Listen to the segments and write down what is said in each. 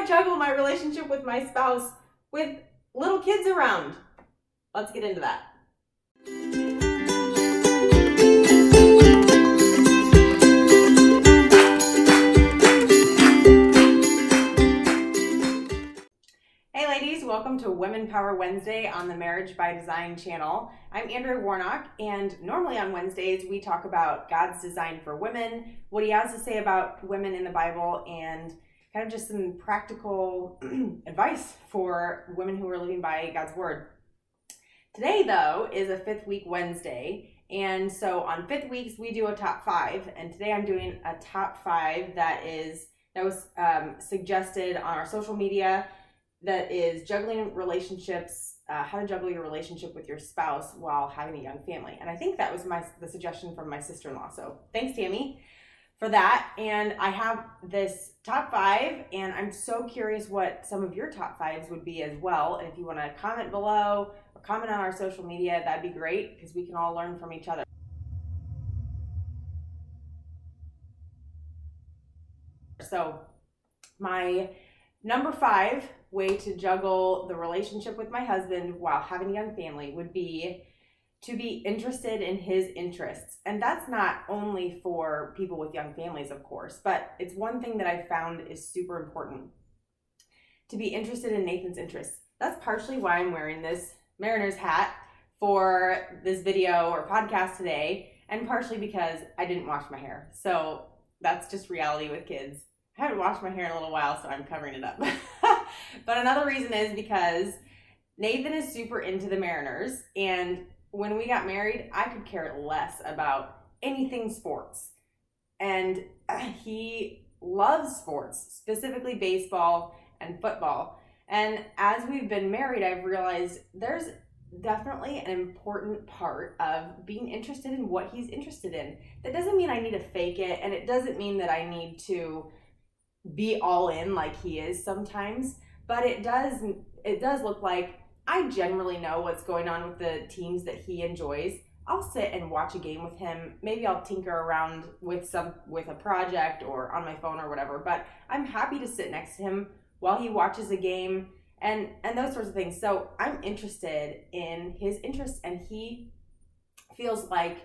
I juggle my relationship with my spouse with little kids around? Let's get into that. Hey ladies, welcome to Women Power Wednesday on the Marriage by Design channel. I'm Andrea Warnock, and normally on Wednesdays we talk about God's design for women, what he has to say about women in the Bible, and kind of just some practical advice for women who are living by God's word. Today though is a 5th week Wednesday, and so on 5th weeks we do a top 5, and today I'm doing a top 5 that was suggested on our social media. That is juggling relationships, how to juggle your relationship with your spouse while having a young family. And I think that was the suggestion from my sister-in-law. So thanks, Tammy, for that. And I have this top 5, and I'm so curious what some of your top 5s would be as well. And if you want to comment below or comment on our social media, that'd be great because we can all learn from each other. So my number 5 way to juggle the relationship with my husband while having a young family would be to be interested in his interests. And that's not only for people with young families, of course, but it's one thing that I found is super important. To be interested in Nathan's interests. That's partially why I'm wearing this Mariners hat for this video or podcast today, and partially because I didn't wash my hair. So that's just reality with kids. I haven't washed my hair in a little while, so I'm covering it up. But another reason is because Nathan is super into the Mariners, and when we got married, I could care less about anything sports. And he loves sports, specifically baseball and football. And as we've been married, I've realized there's definitely an important part of being interested in what he's interested in. That doesn't mean I need to fake it, and it doesn't mean that I need to be all in like he is sometimes, but it does look like I generally know what's going on with the teams that he enjoys. I'll sit and watch a game with him. Maybe I'll tinker around with a project or on my phone or whatever, but I'm happy to sit next to him while he watches a game and those sorts of things. So I'm interested in his interests, and he feels like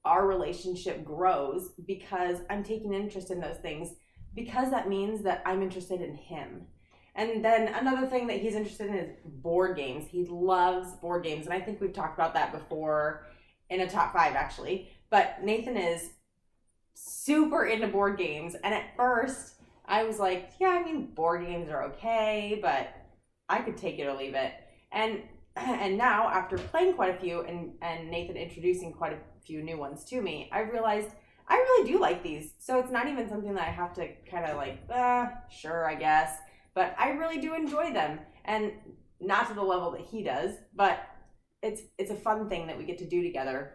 our relationship grows because I'm taking interest in those things, because that means that I'm interested in him. And then another thing that he's interested in is board games. He loves board games, and I think we've talked about that before in a top 5 actually. But Nathan is super into board games, and at first I was like, yeah, I mean, board games are okay, but I could take it or leave it. And now, after playing quite a few and Nathan introducing quite a few new ones to me, I realized I really do like these. So it's not even something that I have to kind of like, sure, I guess. But I really do enjoy them. And not to the level that he does, but it's a fun thing that we get to do together.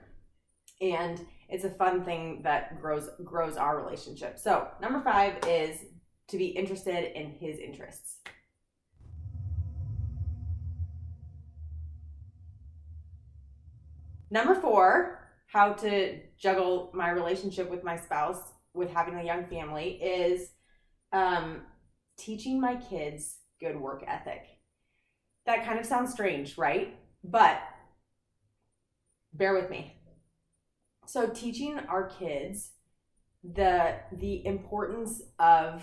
And it's a fun thing that grows our relationship. So number 5 is to be interested in his interests. Number 4, how to juggle my relationship with my spouse with having a young family is teaching my kids good work ethic. That kind of sounds strange, right? But bear with me. So teaching our kids the importance of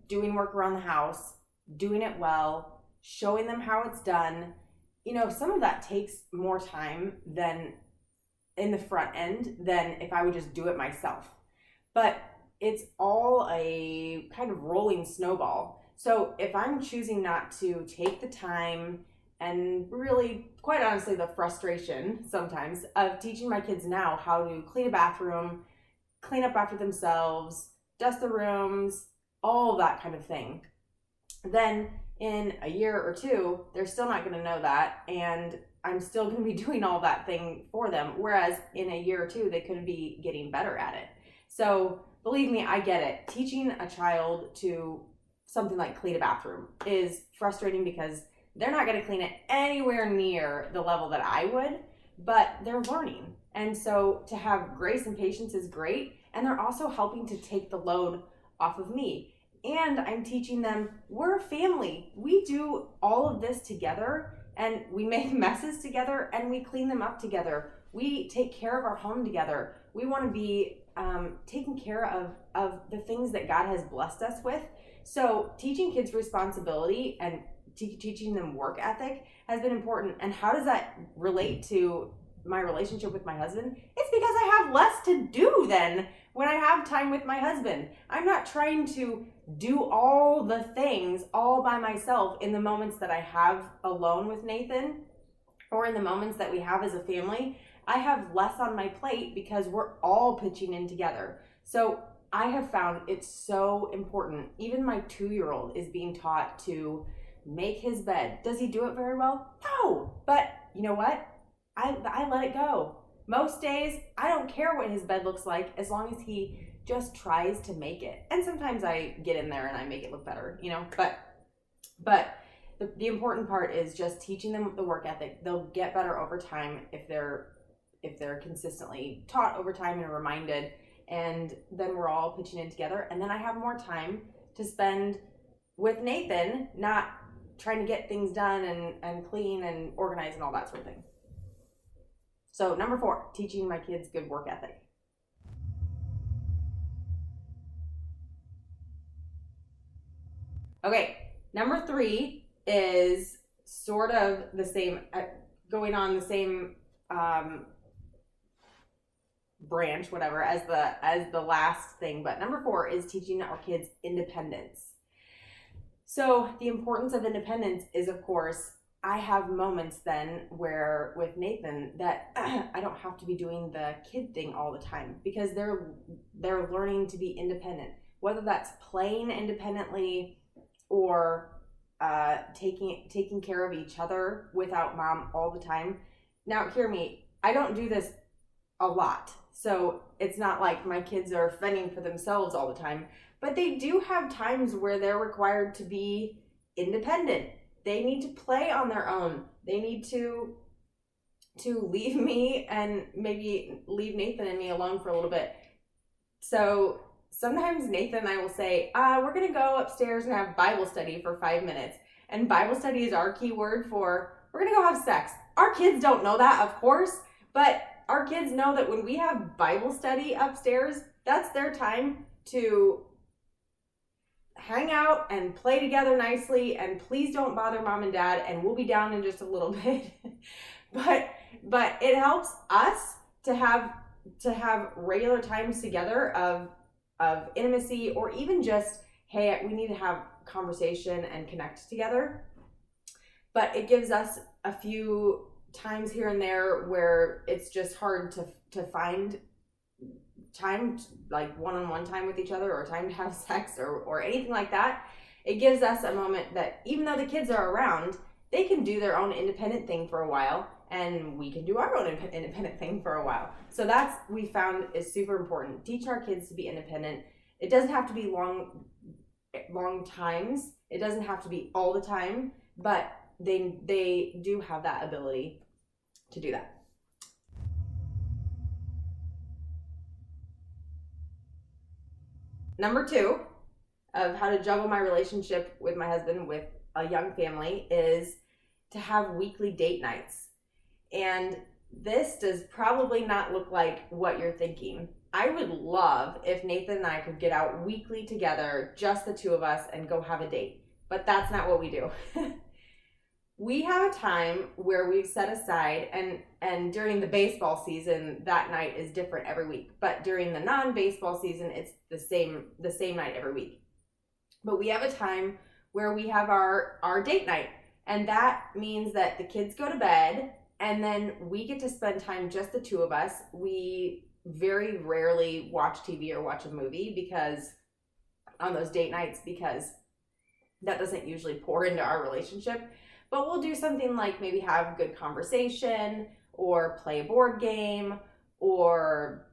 doing work around the house, doing it well, showing them how it's done. You know, some of that takes more time than in the front end than if I would just do it myself. But it's all a kind of rolling snowball. So if I'm choosing not to take the time and really, quite honestly, the frustration sometimes of teaching my kids now how to clean a bathroom, clean up after themselves, dust the rooms, all that kind of thing, then in a year or 2, they're still not going to know that, and I'm still going to be doing all that thing for them, whereas in a year or 2, they could be getting better at it. So believe me, I get it. Teaching a child to something like clean a bathroom is frustrating because they're not going to clean it anywhere near the level that I would, but they're learning. And so to have grace and patience is great, and they're also helping to take the load off of me. And I'm teaching them we're a family. We do all of this together, and we make messes together, and we clean them up together. We take care of our home together. We want to be taking care of the things that God has blessed us with. So teaching kids responsibility and teaching them work ethic has been important. And how does that relate to my relationship with my husband? It's because I have less to do then when I have time with my husband. I'm not trying to do all the things all by myself in the moments that I have alone with Nathan or in the moments that we have as a family. I have less on my plate because we're all pitching in together. So I have found it's so important. Even my 2-year-old is being taught to make his bed. Does he do it very well? No. But you know what? I let it go. Most days, I don't care what his bed looks like as long as he just tries to make it. And sometimes I get in there and I make it look better, But the important part is just teaching them the work ethic. They'll get better over time if they're consistently taught over time and reminded. And then we're all pitching in together. And then I have more time to spend with Nathan, not trying to get things done and clean and organize and all that sort of thing. So number 4, teaching my kids good work ethic. Okay, number 3 is sort of the same, going on the same branch, whatever, as the last thing. But number 4 is teaching our kids independence. So the importance of independence is, of course, I have moments then where with Nathan that I don't have to be doing the kid thing all the time because they're learning to be independent, whether that's playing independently or taking care of each other without mom all the time. Now, hear me, I don't do this a lot. So it's not like my kids are fending for themselves all the time, but they do have times where they're required to be independent. They need to play on their own. They need to leave me and maybe leave Nathan and me alone for a little bit. So sometimes Nathan and I will say, we're going to go upstairs and have Bible study for 5 minutes. And Bible study is our key word for we're going to go have sex. Our kids don't know that, of course, but our kids know that when we have Bible study upstairs, that's their time to hang out and play together nicely, and please don't bother mom and dad, and we'll be down in just a little bit. but it helps us to have regular times together of intimacy, or even just, hey, we need to have conversation and connect together. But it gives us a few times here and there where it's just hard to find time, like one-on-one time with each other, or time to have sex or anything like that. It gives us a moment that even though the kids are around, they can do their own independent thing for a while, and we can do our own independent thing for a while. So that's, we found, is super important. Teach our kids to be independent. It doesn't have to be long times. It doesn't have to be all the time, but they do have that ability to do that. Number 2 of how to juggle my relationship with my husband with a young family is to have weekly date nights. And this does probably not look like what you're thinking. I would love if Nathan and I could get out weekly together, just the 2 of us, and go have a date. But that's not what we do. We have a time where we've set aside, and during the baseball season, that night is different every week. But during the non-baseball season, it's the same night every week. But we have a time where we have our date night. And that means that the kids go to bed, and then we get to spend time, just the 2 of us. We very rarely watch TV or watch a movie because on those date nights, because that doesn't usually pour into our relationship. But we'll do something like maybe have good conversation, or play a board game, or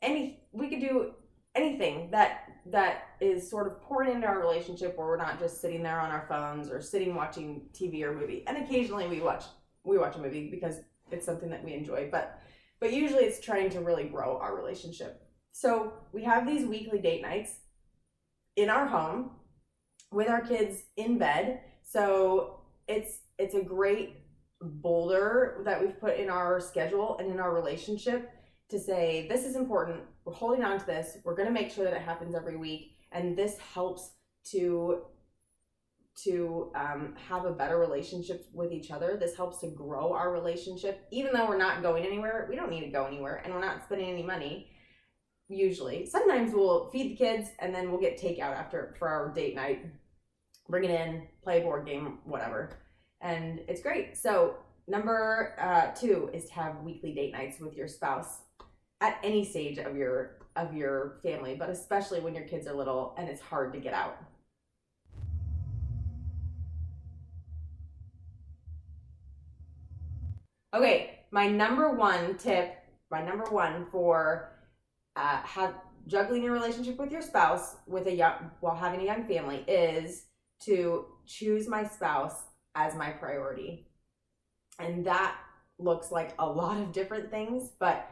we could do anything that is sort of pouring into our relationship, where we're not just sitting there on our phones or sitting watching TV or movie. And occasionally we watch a movie because it's something that we enjoy, but usually it's trying to really grow our relationship. So we have these weekly date nights, in our home with our kids in bed. So it's a great boulder that we've put in our schedule and in our relationship to say, this is important. We're holding on to this. We're going to make sure that it happens every week. And this helps to have a better relationship with each other. This helps to grow our relationship. Even though we're not going anywhere, we don't need to go anywhere, and we're not spending any money usually. Sometimes we'll feed the kids and then we'll get takeout after for our date night. Bring it in, play a board game, whatever. And it's great. So number 2 is to have weekly date nights with your spouse at any stage of your family, but especially when your kids are little and it's hard to get out. Okay, my number one for have juggling your relationship with your spouse while having a young family is to choose my spouse as my priority. And that looks like a lot of different things, but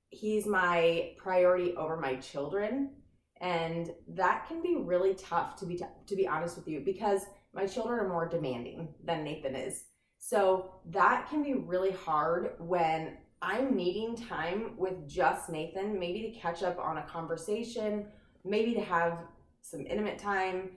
he's my priority over my children. And that can be really tough, to be honest with you, because my children are more demanding than Nathan is. So that can be really hard when I'm needing time with just Nathan, maybe to catch up on a conversation, maybe to have some intimate time,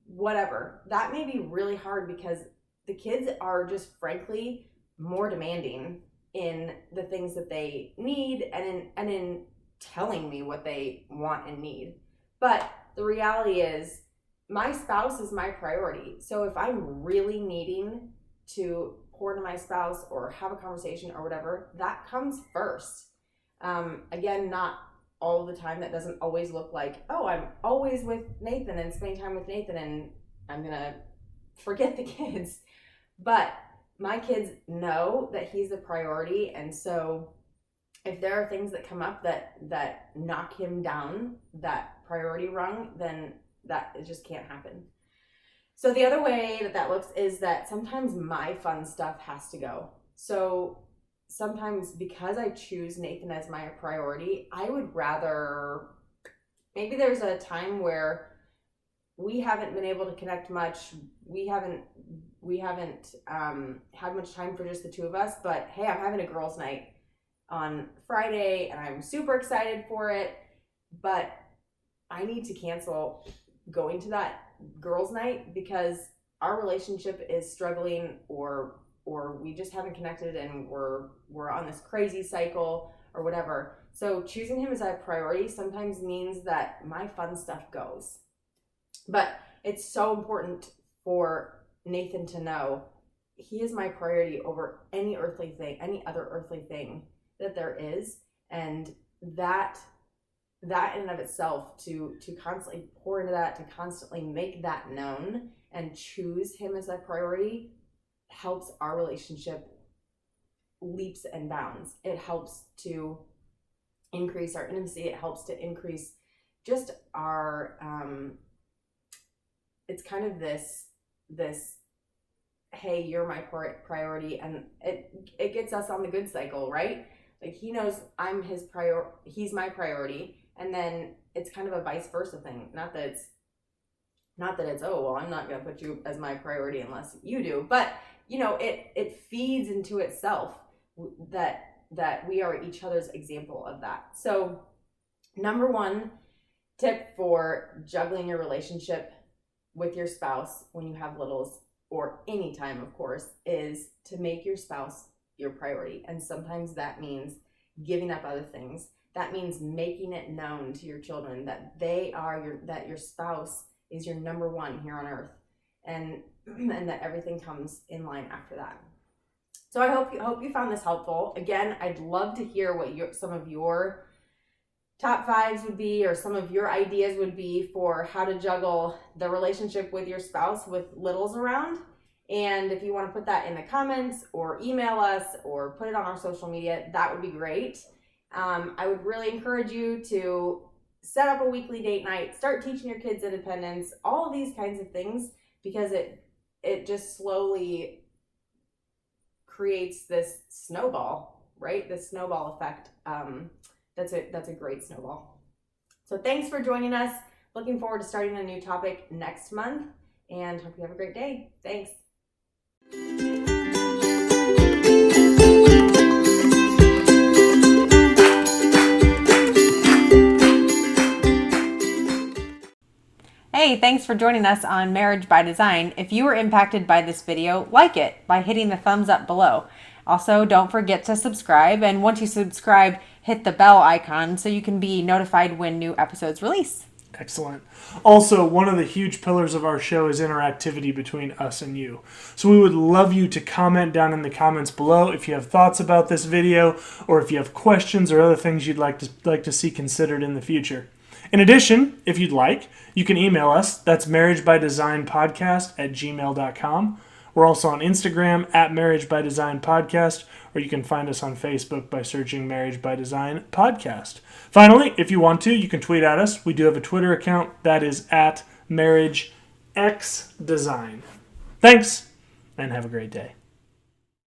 whatever. That may be really hard because the kids are just frankly more demanding in the things that they need and in telling me what they want and need. But the reality is my spouse is my priority. So if I'm really needing to pour into my spouse or have a conversation or whatever, that comes first. Again, not all the time. That doesn't always look like, oh, I'm always with Nathan and spending time with Nathan and I'm going to forget the kids. But my kids know that he's a priority. And so if there are things that come up that knock him down that priority rung, then that it just can't happen. So the other way that looks is that sometimes my fun stuff has to go. So sometimes because I choose Nathan as my priority, I would rather, maybe there's a time where we haven't been able to connect much. We haven't had much time for just the two of us, but hey, I'm having a girls' night on Friday and I'm super excited for it, but I need to cancel going to that girls' night because our relationship is struggling or we just haven't connected and we're on this crazy cycle or whatever. So choosing him as a priority sometimes means that my fun stuff goes. But it's so important for Nathan to know he is my priority over any other earthly thing that there is. And that in and of itself, to constantly pour into that, to constantly make that known and choose him as a priority, helps our relationship leaps and bounds. It helps to increase our intimacy. It helps to increase just our, it's kind of this, hey, you're my priority, and it gets us on the good cycle, right? Like he knows he's my priority. And then it's kind of a vice versa thing. Not that it's, oh, well, I'm not going to put you as my priority unless you do. But, it feeds into itself that we are each other's example of that. So number 1 tip for juggling your relationship with your spouse when you have littles, or any time, of course, is to make your spouse your priority. And sometimes that means giving up other things. That means making it known to your children that that your spouse is your number 1 here on earth, and that everything comes in line after that. So I hope you found this helpful. Again, I'd love to hear what some of your top 5s would be, or some of your ideas would be for how to juggle the relationship with your spouse with littles around. And if you want to put that in the comments or email us or put it on our social media, that would be great. I would really encourage you to set up a weekly date night, start teaching your kids independence, all of these kinds of things, because it just slowly creates this snowball, right? This snowball effect. That's a great snowball. So thanks for joining us. looking forward to starting a new topic next month, and hope you have a great day. Thanks. Hey, thanks for joining us on Marriage by Design. If you were impacted by this video, like it by hitting the thumbs up below. Also, don't forget to subscribe, and once you subscribe, hit the bell icon so you can be notified when new episodes release. Excellent. Also, one of the huge pillars of our show is interactivity between us and you. So we would love you to comment down in the comments below if you have thoughts about this video, or if you have questions or other things you'd like to see considered in the future. In addition, if you'd like, you can email us. That's marriagebydesignpodcast@gmail.com. We're also on Instagram @marriagebydesignpodcast, or you can find us on Facebook by searching Marriage by Design Podcast. Finally, if you want to, you can tweet at us. We do have a Twitter account that is @MarriageXDesign. Thanks, and have a great day.